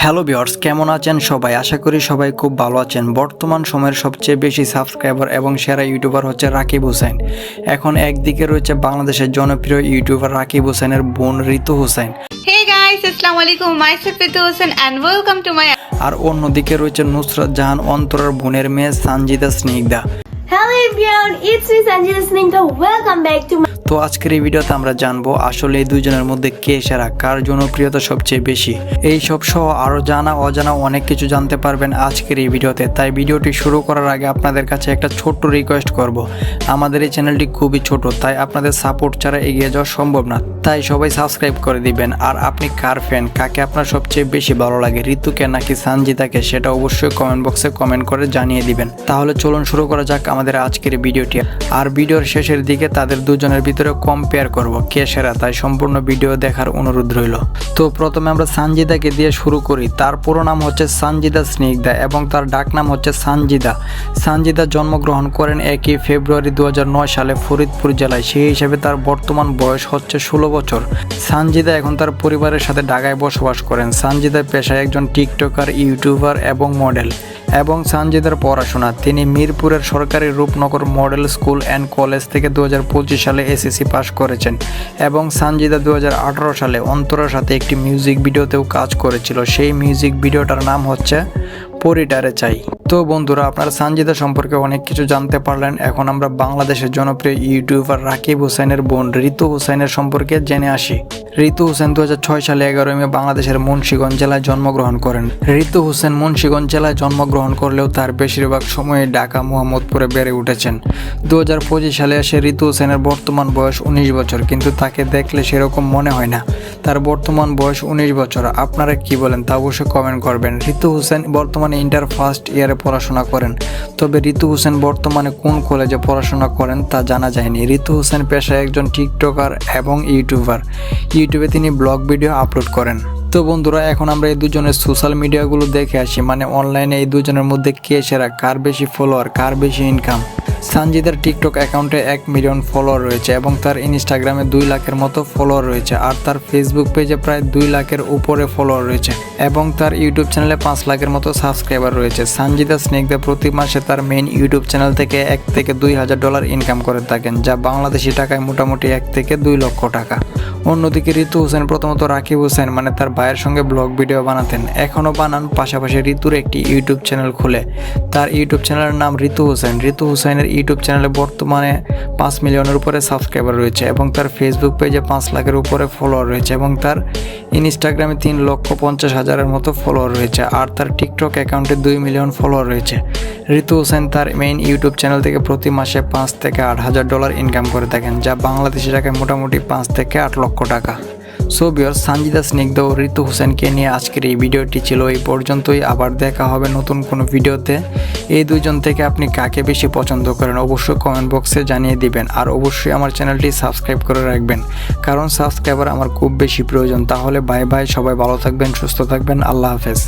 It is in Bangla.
হ্যালো ভিউয়ার্স, কেমন আছেন সবাই? আশা করি সবাই খুব ভালো আছেন। বর্তমান সময়ের সবচেয়ে বেশি সাবস্ক্রাইবার এবং সেরা ইউটিউবার হচ্ছে রাকিব হোসেন। এখন একদিকে রয়েছে বাংলাদেশের জনপ্রিয় ইউটিউবার রাকিব হোসেনের বোন ঋতু Hossain. Hey guys, Assalamu alaikum. Myself Ritu Hossain and welcome to my. আর অন্যদিকে রয়েছে নুসরাত জাহান অন্তরার বোনের মেয়ে Sanjida Snigdha. Hello everyone, it's me Sanjita Snigdha. Welcome back to my তো আজকের এই ভিডিওতে আমরা জানবো আসলে এই দুজনের মধ্যে কে সেরা, কার জনপ্রিয়তা সবচেয়ে বেশি। এই সব সহ আরো জানা অজানা অনেক কিছু জানতে পারবেন আজকের এই ভিডিওতে। তাই ভিডিওটি শুরু করার আগে আপনাদের কাছে একটা ছোট্ট রিকোয়েস্ট করব। আমাদের এই চ্যানেলটি খুবই ছোট, তাই আপনাদের সাপোর্ট ছাড়া এগিয়ে যাওয়া সম্ভব না। তাই সবাই সাবস্ক্রাইব করে দিবেন। আর আপনি কার ফ্যান, কাকে আপনার সবচেয়ে বেশি ভালো লাগে, ঋতুকে নাকি সানজিদাকে, সেটা অবশ্যই কমেন্ট বক্সে কমেন্ট করে জানিয়ে দিবেন। তাহলে চলুন শুরু করা যাক আমাদের আজকের ভিডিওটি। আর ভিডিওর শেষের দিকে তাদের দুজনের ভিতরে কম্পেয়ার করব কে সেরা, তাই সম্পূর্ণ ভিডিও দেখার অনুরোধ রইল। তো প্রথমে আমরা সানজিদাকে দিয়ে শুরু করি। তার পুরো নাম হচ্ছে সানজিদা স্নিগ্ধা এবং তার ডাক নাম হচ্ছে সানজিদা। সানজিদা জন্মগ্রহণ করেন 1 ফেব্রুয়ারি 2009 সালে ফরিদপুর জেলায়। সেই হিসেবে তার বর্তমান বয়স হচ্ছে 16 বছর। সানজিদা এখন তার পরিবারের সাথে ঢাকায় বসবাস করেন। সানজিদা পেশায় একজন টিকটকার, ইউটিউবার এবং মডেল। এবং সানজিদার পড়াশোনা, তিনি মিরপুরের সরকারি Rupnagar model school and college থেকে 2025 সালে এসএসসি পাস করেছেন। এবং সানজিদা 2018 সালে অন্তরার সাথে একটি মিউজিক ভিডিওতেও কাজ করেছিল। সেই মিউজিক ভিডিওটার নাম হচ্ছে পরিটারে চাই। তো বন্ধুরা, আপনারা সানজিদা সম্পর্কে অনেক কিছু জানতে পারলেন। এখন আমরা বাংলাদেশের জনপ্রিয় ইউটিউবার রাকিব হোসেনের বোন ঋতু হোসেনের সম্পর্কে জেনে আসি। ঋতু হোসেন 2006 সালে 11 মে বাংলাদেশের মুন্সিগঞ্জ জেলায় জন্মগ্রহণ করেন। ঋতু হোসেন মুন্সিগঞ্জ জেলায় জন্মগ্রহণ করলেও তার বেশিরভাগ সময়ে ঢাকা মোহাম্মদপুরে বেড়ে উঠেছেন। 2025 সালে এসে ঋতু হোসেনের বর্তমান বয়স 19 বছর, কিন্তু তাকে দেখলে সেরকম মনে হয় না। তার বর্তমান বয়স 19 বছর। আপনারা কি বলেন তা অবশ্যই কমেন্ট করবেন। ঋতু হোসেন বর্তমানে ইন্টার ফার্স্ট ইয়ারে পড়াশোনা করেন। তবে ঋতু হোসেন বর্তমানে কোন কলেজে পড়াশোনা করেন তা জানা যায়নি। ঋতু হোসেন পেশায় একজন টিকটকার এবং ইউটিউবার। ইউটিউবে তিনি ব্লগ ভিডিও আপলোড করেন। তো বন্ধুরা, এখন আমরা এই দুজনের সোশ্যাল মিডিয়াগুলো দেখে আসি, মানে অনলাইনে এই দুজনের মধ্যে কে সেরা, কার বেশি ফলোয়ার, কার বেশি ইনকাম। সানজিদার টিকটক অ্যাকাউন্টে 1 মিলিয়ন ফলোয়ার রয়েছে এবং তার ইনস্টাগ্রামে 2 লাখের মতো ফলোয়ার রয়েছে। আর তার ফেসবুক পেজে প্রায় 2 লাখের উপরে ফলোয়ার রয়েছে এবং তার ইউটিউব চ্যানেলে 5 লাখের মতো সাবস্ক্রাইবার রয়েছে। সানজিদা স্নিগ্ধা প্রতি মাসে তার মেইন ইউটিউব চ্যানেল থেকে $1 থেকে $2,000 ইনকাম করে থাকেন, যা বাংলাদেশি টাকায় মোটামুটি 1 থেকে 2 লক্ষ টাকা। অন্যদিকে ঋতু হোসেন প্রথমত রাকিব হোসেন মানে তার ভাইয়ের সঙ্গে ব্লগ ভিডিও বানাতেন, এখনও বানান। পাশাপাশি ঋতুর একটি ইউটিউব চ্যানেল খুলে তার ইউটিউব চ্যানেলের নাম ঋতু হোসেন। ঋতু হোসেনের ইউটিউব চ্যানেলে বর্তমানে 5 মিলিয়নের উপরে সাবস্ক্রাইবার রয়েছে এবং তার ফেসবুক পেজে 5 লাখের উপরে ফলোয়ার রয়েছে এবং তার ইনস্টাগ্রামে 3,50,000-এর মতো ফলোয়ার রয়েছে। আর তার টিকটক অ্যাকাউন্টে 2 মিলিয়ন ফলোয়ার রয়েছে। ঋতু হোসেন তার মেইন ইউটিউব চ্যানেল থেকে প্রতি মাসে $5 থেকে $8,000 ইনকাম করে থাকেন, যা বাংলাদেশি টাকায় মোটামুটি 5 থেকে 8 লক্ষ টাকা। সো ভিউয়ার্স, সানজিদা স্নিগ্ধা ও ঋতু হোসেনকে নিয়ে আজকের এই ভিডিওটি ছিল এই পর্যন্তই। আবার দেখা হবে নতুন কোনো ভিডিওতে। এই দুজন থেকে আপনি কাকে বেশি পছন্দ করেন অবশ্যই কমেন্ট বক্সে জানিয়ে দিবেন। আর অবশ্যই আমার চ্যানেলটি সাবস্ক্রাইব করে রাখবেন, কারণ সাবস্ক্রাইবার আমার খুব বেশি প্রয়োজন। তাহলে বাই বাই, সবাই ভালো থাকবেন, সুস্থ থাকবেন, আল্লাহ হাফেজ।